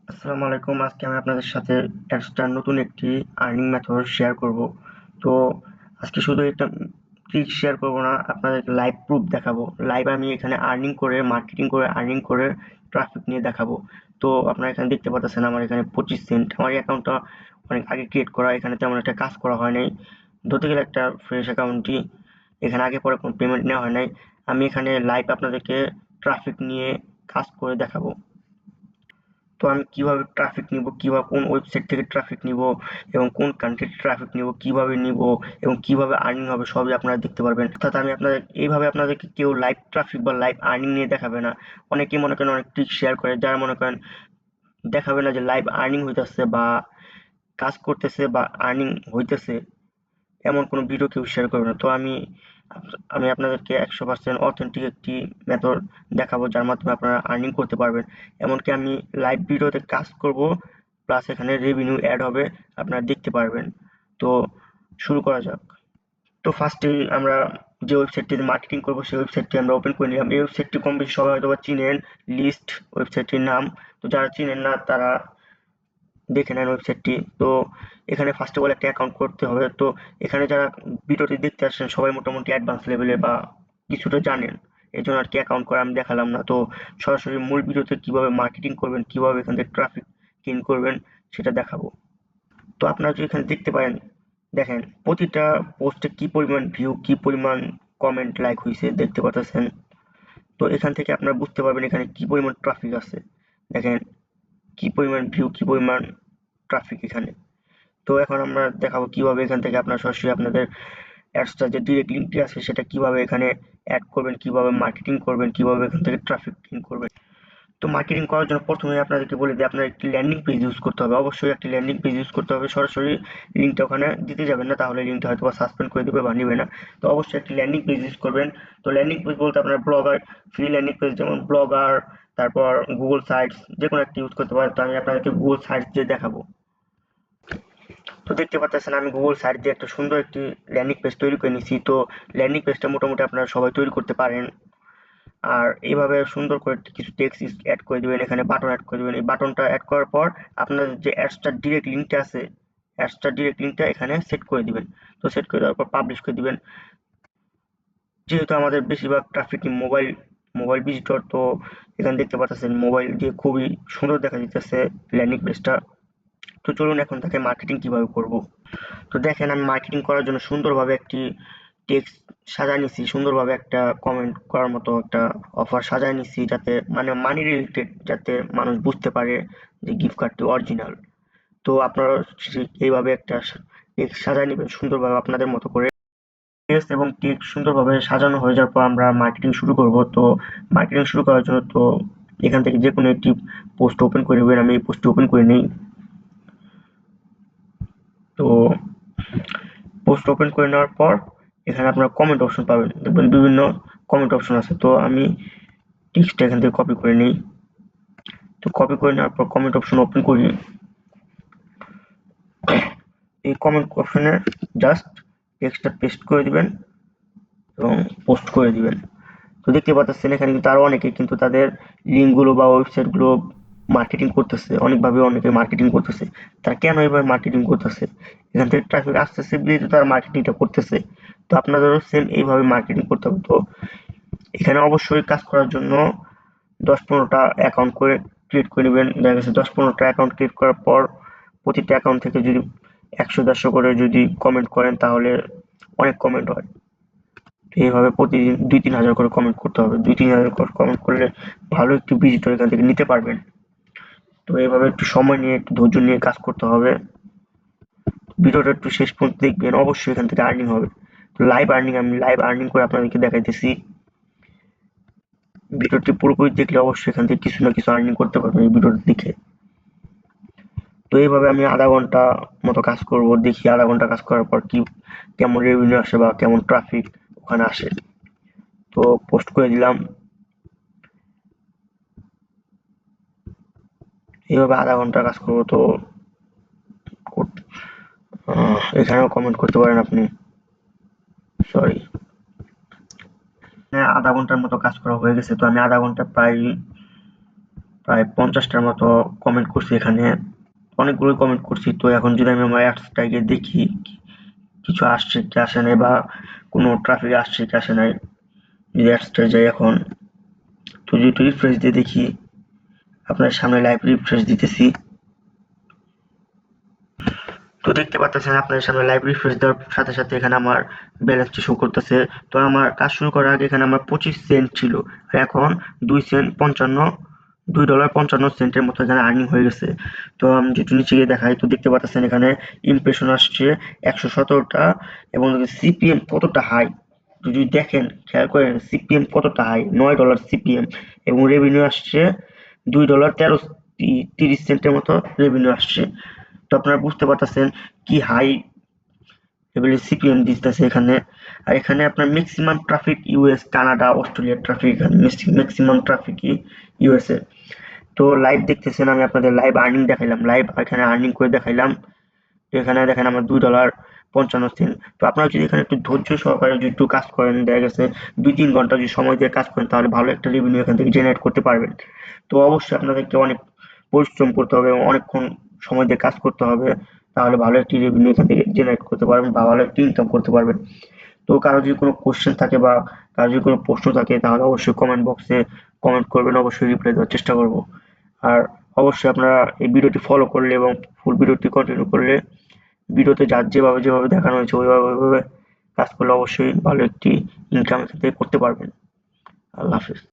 আসসালামু আলাইকুম। আজকে আমি আপনাদের সাথে এক্সট্রা নতুন একটি আর্নিং মেথড শেয়ার করব। তো আজকে শুধু একটা ট্রিক শেয়ার করব না, আপনাদেরকে লাইভ প্রুফ দেখাবো। লাইভ আমি এখানে আর্নিং করে, মার্কেটিং করে, আর্নিং করে ট্রাফিক নিয়ে দেখাবো। তো আপনারা এখানে দেখতে পাচ্ছেন আমার এখানে 25 সেন্ট। আমার এই অ্যাকাউন্টটা অনেক আগে ক্রিয়েট করা, এখানে তেমন একটা কাজ করা হয় নাই। ধরতে গেলে একটা ফ্রেশ অ্যাকাউন্টই, এখানে আগে পরে কোনো পেমেন্ট নেওয়া হয় নাই। আমি এখানে লাইভ আপনাদেরকে ট্রাফিক নিয়ে কাজ করে দেখাবো। তো আমি কিভাবে ট্রাফিক নিব, কিভাবে কোন ওয়েবসাইট থেকে ট্রাফিক নিব এবং কোন কান্ট্রির ট্রাফিক নিব, কিভাবে নিব এবং কিভাবে আর্নিং হবে সবই আপনারা দেখতে পারবেন। অর্থাৎ আমি আপনাদের এইভাবে আপনাদেরকে কেউ লাইভ ট্রাফিক বা লাইভ আর্নিং নিয়ে দেখাবে না। অনেকেই মনে করেন অনেক ট্রিক শেয়ার করে, যারা মনে করেন দেখাবে না যে লাইভ আর্নিং হইতেছে বা কাজ করতেছে বা আর্নিং হইতেছে, এমন কোনো ভিডিও কেউ শেয়ার করবে না। তো আমি আপনাদেরকে 100% অথেন্টিক একটি মেথড দেখাবো, যার মাধ্যমে আপনারা আর্নিং করতে পারবেন। এমনকি আমি লাইভ ভিডিওতে কাজ করব, প্লাস এখানে রেভিনিউ অ্যাড হবে, আপনারা দেখতে পারবেন। তো শুরু করা যাক। তো ফার্স্টেই আমরা যে ওয়েবসাইটটিতে মার্কেটিং করব সেই ওয়েবসাইটটি আমরা ওপেন করে নিলাম। এই ওয়েবসাইটটি কম বেশি সবাই হয়তো বা চিনেন, লিস্ট ওয়েবসাইটটির নাম। তো যারা চিনেন না তারা দেখে নেন ওয়েবসাইটটি। তো এখানে ফার্স্ট অফ অল একটা অ্যাকাউন্ট করতে হবে। তো এখানে যারা ভিডিওটি দেখতে আসছেন সবাই মোটামুটি অ্যাডভান্স লেভেলে বা কিছুটা জানেন, এই জন্য আর কি অ্যাকাউন্ট করে আমি দেখালাম না। তো সরাসরি মূল ভিডিওতে কিভাবে মার্কেটিং করবেন, কিভাবে এখান থেকে ট্রাফিক গেইন করবেন সেটা দেখাবো। তো আপনারা যদি এখানে দেখতে পারেন, দেখেন প্রতিটা পোস্টে কি পরিমাণ ভিউ, কি পরিমাণ কমেন্ট, লাইক হয়েছে দেখতে পাচ্ছেন। তো এখান থেকে আপনারা বুঝতে পারবেন এখানে কি পরিমাণ ট্রাফিক আছে। দেখেন কি পরিমাণ ভিউ, কি পরিমাণ ট্রাফিক এখানে। তো এখন আমরা দেখাবো কিভাবে এখান থেকে আপনারা সরাসরি আপনাদের অ্যাডসটা যে ডিরেক্ট লিঙ্কটি আছে সেটা কিভাবে এখানে অ্যাড করবেন, কিভাবে মার্কেটিং করবেন, কিভাবে এখান থেকে ট্রাফিক গেইন করবেন। তো মার্কেটিং করার জন্য প্রথমে আপনাদেরকে বলে দিই, আপনার একটি ল্যান্ডিং পেজ ইউজ করতে হবে। অবশ্যই একটি ল্যান্ডিং পেজ ইউজ করতে হবে। সরাসরি লিঙ্কটা ওখানে দিতে যাবেন না, তাহলে লিঙ্কটা হয়তো সাসপেন্ড করে দেবে বা নিবে না। তো অবশ্যই একটি ল্যান্ডিং পেজ ইউজ করবেন। তো ল্যান্ডিং পেজ বলতে আপনার ব্লগার, ফ্রি ল্যান্ডিং পেজ যেমন ব্লগার, তারপর গুগল সাইটস, যে কোনো একটি ইউজ করতে পারেন। তো আমি আপনাদেরকে গুগল সাইটস দিয়ে দেখাবো। তো দেখতে পাচ্ছেন আমি গুগল সার্চ দিয়ে একটা সুন্দর একটি ল্যান্ডিং পেজ তৈরি করে নিয়েছি। তো ল্যান্ডিং পেজটা মোটামুটি আপনারা সবাই তৈরি করতে পারেন। আর এইভাবে সুন্দর করে কিছু টেক্সট অ্যাড করে দিবেন, এখানে বাটন অ্যাড করে দিবেন। এই বাটনটা অ্যাড করার পর আপনার যে অ্যাডসটার ডিরেক্ট লিঙ্কটা আছে, অ্যাডসটার ডিরেক্ট লিঙ্কটা এখানে সেট করে দিবেন। তো সেট করে দেওয়ার পর পাবলিশ করে দিবেন। যেহেতু আমাদের বেশিরভাগ ট্রাফিক মোবাইল মোবাইল ভিজিটর, তো এখানে দেখতে পাচ্ছেন মোবাইল দিয়ে খুবই সুন্দর দেখা যাচ্ছে ল্যান্ডিং পেজটা। তো চলুন এখন তাকে মার্কেটিং কিভাবে করব। তো দেখেন আমি মার্কেটিং করার জন্য সুন্দরভাবে একটি টেক্সট সাজায় নিছি, সুন্দরভাবে একটা কমেন্ট করার মতো একটা অফার সাজায় নিছি, যাতে মানে মানি রিলেটেড, যাতে মানুষ বুঝতে পারে যে গিফট কার্ডটি অরিজিনাল। তো আপনারা ঠিক এইভাবে একটা টেক্সট সাজায় নেবেন সুন্দরভাবে আপনাদের মতো করে। টেক্সট এবং টেক্সট সুন্দরভাবে সাজানো হয়ে যাওয়ার পর আমরা মার্কেটিং শুরু করব। তো মার্কেটিং শুরু করার জন্য তো এখান থেকে যে কোনো একটি পোস্ট ওপেন করে নেবেন। আমি এই পোস্টটি ওপেন করে নিই। তো পোস্ট ওপেন করে নেওয়ার পর এখানে আপনারা কমেন্ট অপশন পাবেন, দেখবেন বিভিন্ন কমেন্ট অপশন আছে। তো আমি টেক্সটটা এখান থেকে কপি করে নিই। তো কপি করে নেওয়ার পর কমেন্ট অপশন ওপেন করি। এই কমেন্ট অপশনে জাস্ট টেক্সটটা পেস্ট করে দিবেন এবং পোস্ট করে দিবেন। তো দেখতে পাচ্ছেন এখানে কিন্তু আরো অনেকে কিন্তু তাদের লিঙ্কগুলো বা ওয়েবসাইটগুলো মার্কেটিং করতেছে, অনেকভাবে অনেকে মার্কেটিং করতেছে। তারা কেন এভাবে মার্কেটিং করতেছে? এখান থেকে ট্রাফিক আসতেছে বলেই তো তারা মার্কেটিংটা করতেছে। তো আপনাদেরও সেম এইভাবে মার্কেটিং করতে হবে। তো এখানে অবশ্যই কাজ করার জন্য 10-15টা অ্যাকাউন্ট করে ক্রিয়েট করে নেবেন। দেখা গেছে 10-15টা অ্যাকাউন্ট ক্রিয়েট করার পর প্রতিটা অ্যাকাউন্ট থেকে যদি 100-150 করে যদি কমেন্ট করেন তাহলে অনেক কমেন্ট হয়। এইভাবে প্রতিদিন 2-3 হাজার করে কমেন্ট করতে হবে। 2-3 হাজার করে কমেন্ট করলে ভালো একটি ভিজিটর এখান থেকে নিতে পারবেন। তো এইভাবে একটু সময় নিয়ে, একটু ধৈর্য নিয়ে কাজ করতে হবে। ভিডিওটা একটু শেষ পর্যন্ত দেখবেন, অবশ্যই এখান থেকে আর্নিং হবে। তো লাইভ আর্নিং, আমি লাইভ আর্নিং করে আপনাদেরকে দেখাইতেছি। ভিডিওটি পুরোপুরি দেখলে অবশ্যই এখান থেকে কিছু না কিছু আর্নিং করতে পারবেন এই ভিডিওটা দেখে। তো এইভাবে আমি আধা ঘন্টা মতো কাজ করব, দেখি আধা ঘন্টা কাজ করার পর কি কেমন রেভিনিউ আসে বা কেমন ট্রাফিক ওখানে আসে। তো পোস্ট করে দিলাম। এইভাবে আধা ঘন্টা কাজ করব। তো এখানেও কমেন্ট করতে পারেন আপনি। সরি, আধা ঘন্টার মতো কাজ করা হয়ে গেছে। তো আমি আধা ঘন্টা প্রায় প্রায় 50টার মতো কমেন্ট করছি এখানে, অনেকগুলো কমেন্ট করছি। তো এখন যদি আমি আমার অ্যাডসটা গিয়ে দেখি কিছু আসছে কি আসে নাই, বা কোনো ট্রাফিক আসছে কি আসে নাই, যদি অ্যাডসটা যাই এখন, তো যদি একটু রিফ্রেশ দিয়ে দেখি, আপনার সামনে লাইভ রিফ্রেশ দিতেছি। তো দেখতে পাচ্ছেন আপনাদের সামনে লাইভ রিফ্রেশ দেওয়ার সাথে সাথে এখানে আমার ব্যালেন্সটি শো করতেছে। তো আমার কাজ শুরু করার আগে এখানে আমার 25 সেন্ট ছিল, আর এখন 2 সেন্ট 2.55 সেন্টের মতো এখানে আর্নিং হয়ে গেছে। তো আমি যেটু নিচে গিয়ে দেখাই, তো দেখতে পাচ্ছেন এখানে ইমপ্রেশন আসছে 117টা, এবং সিপিএম কতটা হাই যদি দেখেন, খেয়াল করেন সিপিএম কতটা হাই, $9 সিপিএম, এবং রেভিনিউ আসছে $2.30 মতো রেভিনিউ আসছে। তো আপনারা বুঝতে পারতেছেন কি হাই লেভেলের সিপিএম দিতেছে এখানে। আর এখানে আপনার ম্যাক্সিমাম ট্রাফিক ইউএস, কানাডা, অস্ট্রেলিয়ার ট্রাফিক, ম্যাক্সিমাম ট্রাফিকই ইউএসএ। তো লাইভ দেখতেছেন, আমি আপনাদের লাইভ আর্নিং দেখাইলাম, লাইভ এখানে আর্নিং করে দেখাইলাম। তো এখানে দেখেন আমার $2.55। তো আপনারা যদি এখানে একটু ধৈর্য সহকারে যদি একটু কাজ করেন, দেখা গেছে 2-3 ঘন্টা যদি সময় দিয়ে কাজ করেন, তাহলে ভালো একটা রেভিনিউ এখান থেকে জেনারেট করতে পারবেন। তো অবশ্যই আপনাদেরকে অনেক পরিশ্রম করতে হবে এবং অনেকক্ষণ সময় দিয়ে কাজ করতে হবে, তাহলে ভালো একটি রেভিনিউ এখান থেকে জেনারেট করতে পারবেন বা ভালো একটি ইনকাম করতে পারবেন। তো কারো যদি কোনো কোশ্চেন থাকে বা কারো যদি কোনো প্রশ্ন থাকে, তাহলে অবশ্যই কমেন্ট বক্সে কমেন্ট করবেন, অবশ্যই রিপ্লাই দেওয়ার চেষ্টা করব। আর অবশ্যই আপনারা এই ভিডিওটি ফলো করলে এবং ফুল ভিডিওটি কন্টিনিউ করলে, ভিডিওতে যার যেভাবে দেখানো হয়েছে ওইভাবে কাজ করলে অবশ্যই ভালো একটি ইনকাম এখান থেকে করতে পারবেন। আল্লাহ হাফেজ।